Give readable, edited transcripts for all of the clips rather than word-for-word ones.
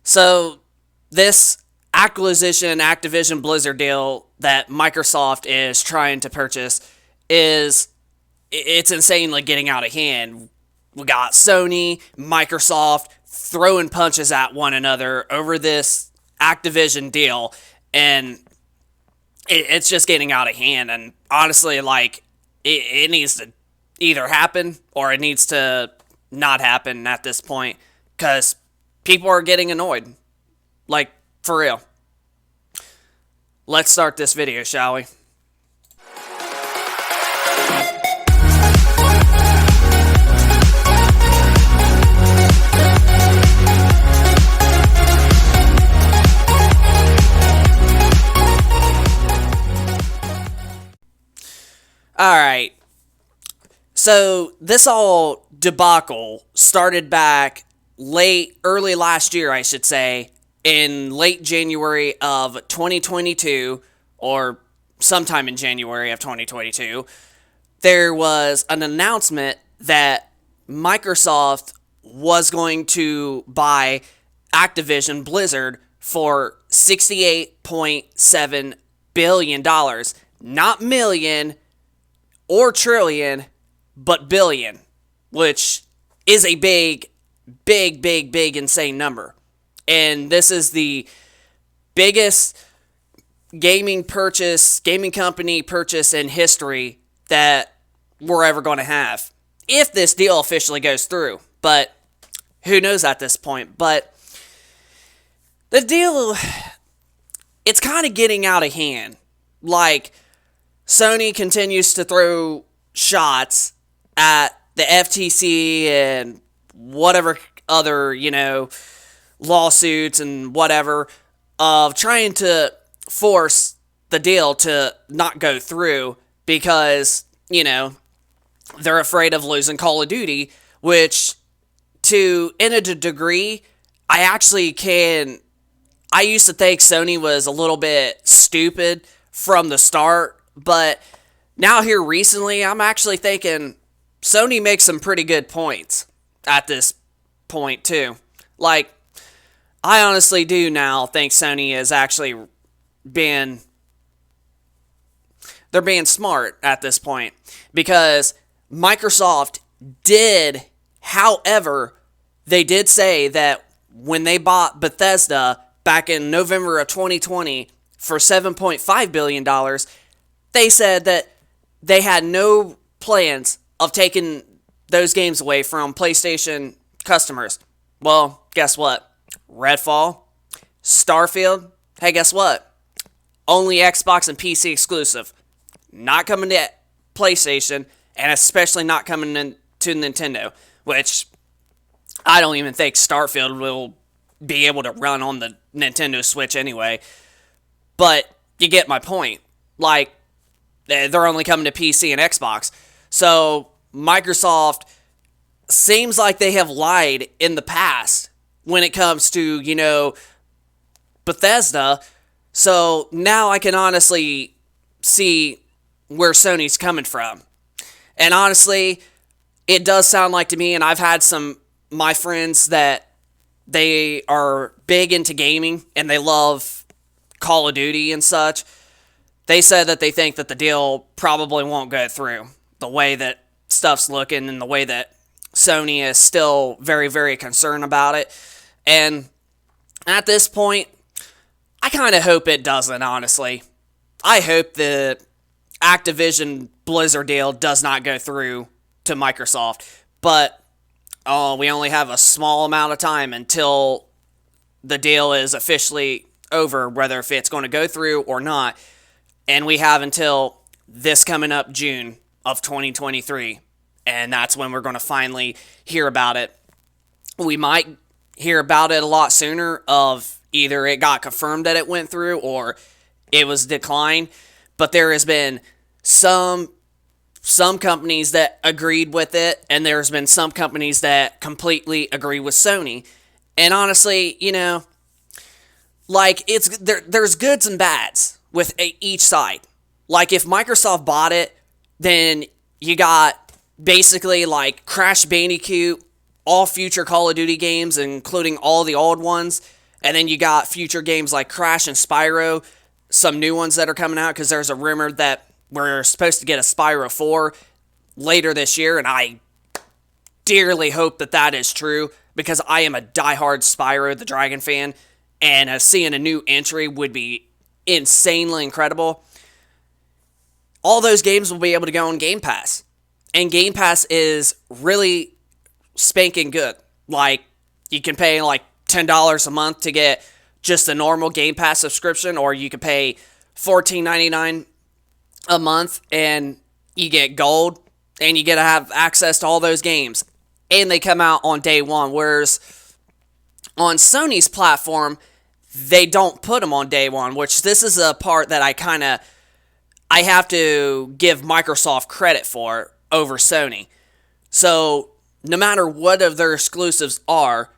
So this Activision Blizzard deal that Microsoft is trying to purchase it's insanely getting out of hand. We got Sony, Microsoft throwing punches at one another over this Activision deal, and it's just getting out of hand. And honestly, like, it needs to either happen or it needs to not happen at this point, because people are getting annoyed. Like, for real. Let's start this video, shall we? Alright, so this all debacle started back early last year, I should say, in late January of 2022, or sometime in January of 2022. There was an announcement that Microsoft was going to buy Activision Blizzard for $68.7 billion. Not million or trillion, but billion, which is a big, insane number. And this is the biggest gaming company purchase in history that we're ever going to have, if this deal officially goes through. But who knows at this point. But the deal, it's kind of getting out of hand. Like, Sony continues to throw shots at the FTC and whatever other, lawsuits and whatever, of trying to force the deal to not go through because, they're afraid of losing Call of Duty, which, in a degree, I used to think Sony was a little bit stupid from the start. But now here recently, I'm actually thinking Sony makes some pretty good points at this point too. Like, I honestly do now think Sony is actually they're being smart at this point, because Microsoft did, however, they did say that when they bought Bethesda back in November of 2020 for $7.5 billion, they said that they had no plans of taking those games away from PlayStation customers. Well, guess what? Redfall, Starfield, hey, guess what? Only Xbox and PC exclusive. Not coming to PlayStation, and especially not coming to Nintendo, which I don't even think Starfield will be able to run on the Nintendo Switch anyway. But you get my point. Like, they're only coming to PC and Xbox. So Microsoft seems like they have lied in the past when it comes to, Bethesda. So now I can honestly see where Sony's coming from. And honestly, it does sound like to me, and I've had my friends that they are big into gaming and they love Call of Duty and such. They said that they think that the deal probably won't go through, the way that stuff's looking and the way that Sony is still very, very concerned about it. And at this point, I kind of hope it doesn't, honestly. I hope the Activision Blizzard deal does not go through to Microsoft. But we only have a small amount of time until the deal is officially over, whether if it's going to go through or not. And we have until this coming up June of 2023. And that's when we're going to finally hear about it. We might hear about it a lot sooner, of either it got confirmed that it went through or it was declined. But there has been some companies that agreed with it, and there's been some companies that completely agree with Sony. And honestly, like, there's goods and bads with each side. Like, if Microsoft bought it, then you got basically like Crash Bandicoot, all future Call of Duty games, including all the old ones, And then you got future games like Crash and Spyro, some new ones that are coming out, because there's a rumor that we're supposed to get a Spyro 4 later this year, and I dearly hope that that is true, because I am a diehard Spyro the Dragon fan, and seeing a new entry would be insanely incredible. All those games will be able to go on Game Pass. And Game Pass is really spanking good. Like, you can pay like $10 a month to get just a normal Game Pass subscription, or you can pay $14.99 a month and you get gold, and you get to have access to all those games. And they come out on day one, whereas on Sony's platform, they don't put them on day one, which this is a part that I have to give Microsoft credit for over Sony. So, no matter what of their exclusives are,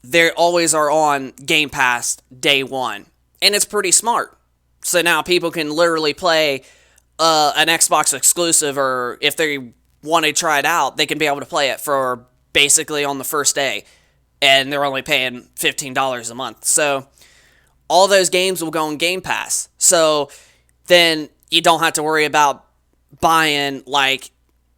they always are on Game Pass day one. And it's pretty smart. So now people can literally play an Xbox exclusive, or if they want to try it out, they can be able to play it for basically on the first day. And they're only paying $15 a month. So all those games will go on Game Pass. So then you don't have to worry about buying, like,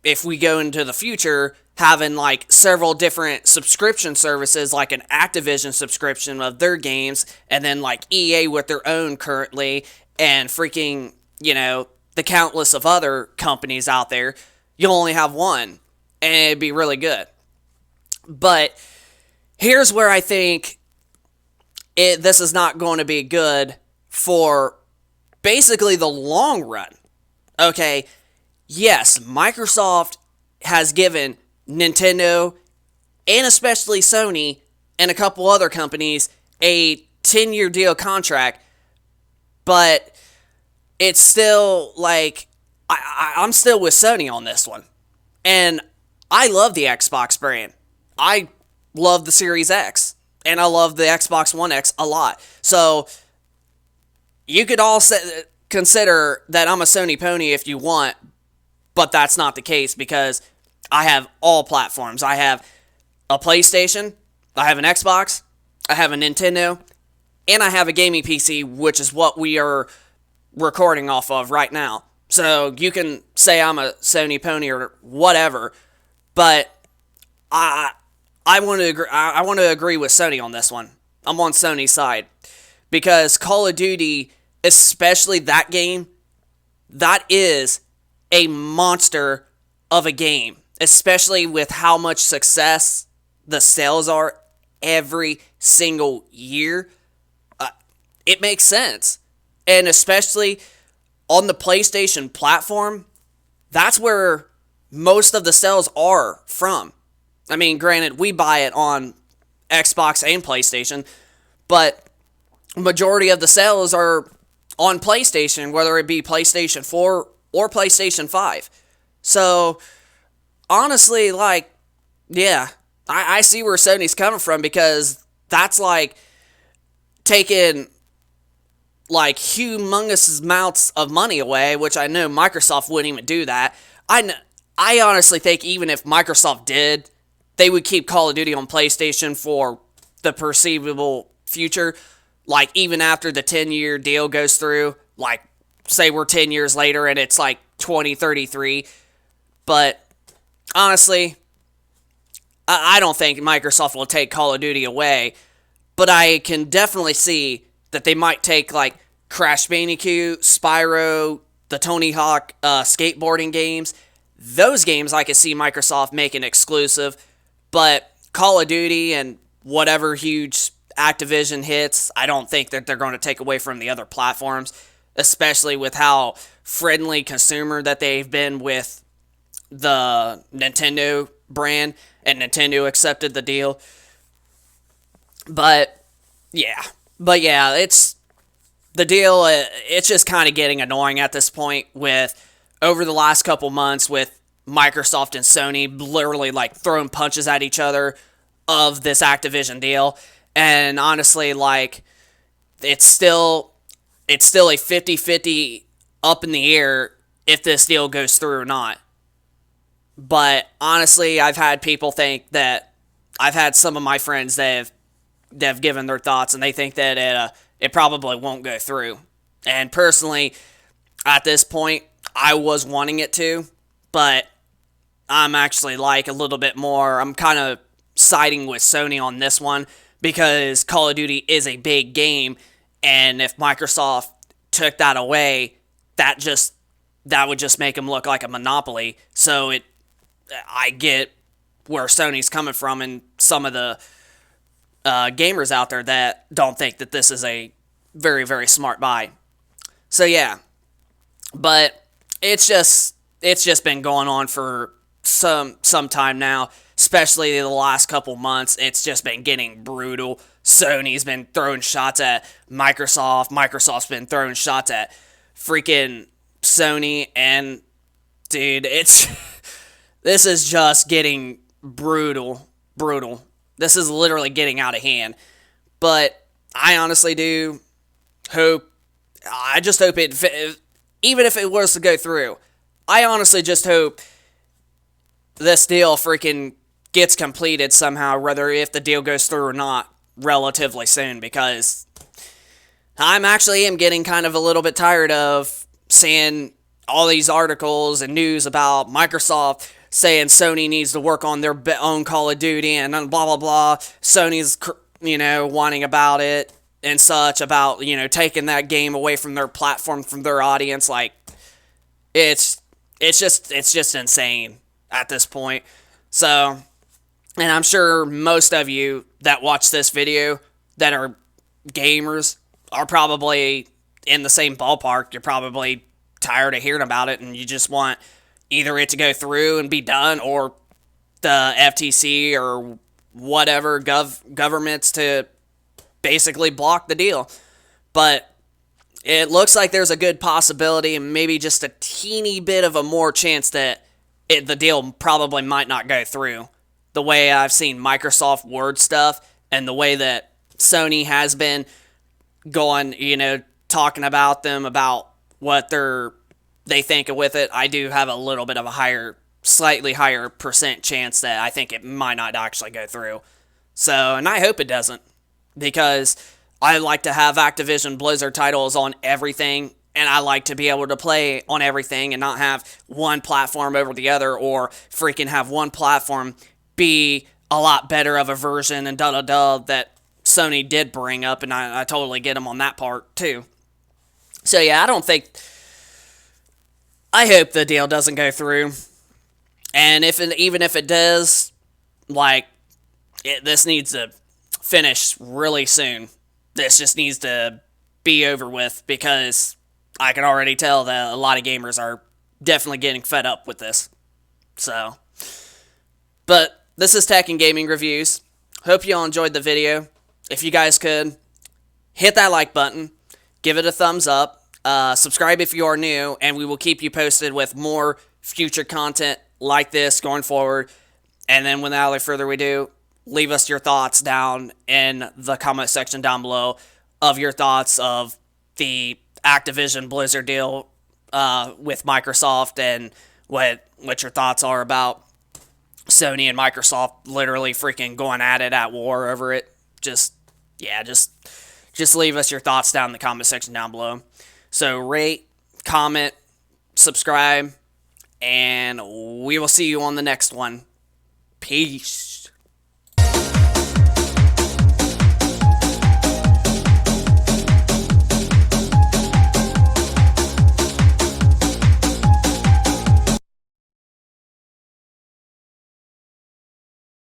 if we go into the future, having like several different subscription services, like an Activision subscription of their games, and then like EA with their own currently, and freaking, the countless of other companies out there. You'll only have one, and it'd be really good. But here's where I think this is not going to be good for basically the long run. Okay, yes, Microsoft has given Nintendo, and especially Sony, and a couple other companies, a 10-year deal contract, but it's still, like, I'm still with Sony on this one. And I love the Xbox brand. I love the Series X, and I love the Xbox One X a lot. So, you could all consider that I'm a Sony pony if you want, but that's not the case, because I have all platforms. I have a PlayStation, I have an Xbox, I have a Nintendo, and I have a gaming PC, which is what we are recording off of right now. So you can say I'm a Sony pony or whatever, but I want to agree. I want to agree with Sony on this one. I'm on Sony's side, because Call of Duty, especially that game, that is a monster of a game, especially with how much success the sales are every single year. It makes sense. And especially on the PlayStation platform, that's where most of the sales are from. I mean, granted, we buy it on Xbox and PlayStation, but majority of the sales are on PlayStation, whether it be PlayStation 4 or PlayStation 5. So, honestly, like, yeah, I see where Sony's coming from, because that's like taking like humongous amounts of money away, which I know Microsoft wouldn't even do that. I honestly think even if Microsoft did, they would keep Call of Duty on PlayStation for the perceivable future. Like, even after the 10-year deal goes through, like, say we're 10 years later and it's like 2033. But honestly, I don't think Microsoft will take Call of Duty away. But I can definitely see that they might take, like, Crash Bandicoot, Spyro, the Tony Hawk skateboarding games. Those games I could see Microsoft making exclusive. But Call of Duty and whatever huge Activision hits, I don't think that they're going to take away from the other platforms, especially with how friendly consumer that they've been with the Nintendo brand, and Nintendo accepted the deal. But yeah, it's the deal. It's just kind of getting annoying at this point, with over the last couple months with Microsoft and Sony literally like throwing punches at each other of this Activision deal. And honestly, like, it's still a 50-50 up in the air if this deal goes through or not. But honestly, I've had people think that, I've had some of my friends that have they've given their thoughts, and they think that it probably won't go through. And personally, at this point, I was wanting it to, but I'm actually like a little bit more. I'm kind of siding with Sony on this one because Call of Duty is a big game, and if Microsoft took that away, that would just make them look like a monopoly. So I get where Sony's coming from, and some of the gamers out there that don't think that this is a very, very smart buy. So yeah, but it's just been going on for some time now, especially the last couple months. It's just been getting brutal. Sony's been throwing shots at Microsoft. Microsoft's been throwing shots at freaking Sony, and dude, this is just getting brutal. This is literally getting out of hand. But I honestly do hope, I just hope even if it was to go through, I honestly just hope this deal freaking gets completed somehow, whether if the deal goes through or not, relatively soon, because I'm getting kind of a little bit tired of seeing all these articles and news about Microsoft saying Sony needs to work on their own Call of Duty and blah, blah, blah. Sony's, whining about it and such, about, taking that game away from their platform, from their audience. Like, it's just insane at this point. So, and I'm sure most of you that watch this video that are gamers are probably in the same ballpark. You're probably tired of hearing about it, and you just want either it to go through and be done, or the FTC or whatever governments to basically block the deal. But it looks like there's a good possibility, and maybe just a teeny bit of a more chance that the deal probably might not go through. The way I've seen Microsoft word stuff, and the way that Sony has been going, talking about them, about what they think with it, I do have a little bit of a slightly higher percent chance that I think it might not actually go through. So, and I hope it doesn't, because I like to have Activision Blizzard titles on everything, and I like to be able to play on everything and not have one platform over the other, or freaking have one platform be a lot better of a version and that Sony did bring up, and I totally get them on that part too. So yeah, I hope the deal doesn't go through. And even if it does, this needs to finish really soon. This just needs to be over with, because I can already tell that a lot of gamers are definitely getting fed up with this. So, but this is Tech and Gaming Reviews. Hope you all enjoyed the video. If you guys could, hit that like button, give it a thumbs up, subscribe if you are new, and we will keep you posted with more future content like this going forward. And then without further ado, leave us your thoughts down in the comment section down below of your thoughts of the Activision Blizzard deal with Microsoft, and what your thoughts are about Sony and Microsoft literally freaking going at it, at war over it. Just leave us your thoughts down in the comment section down below. So rate, comment, subscribe, and we will see you on the next one. Peace.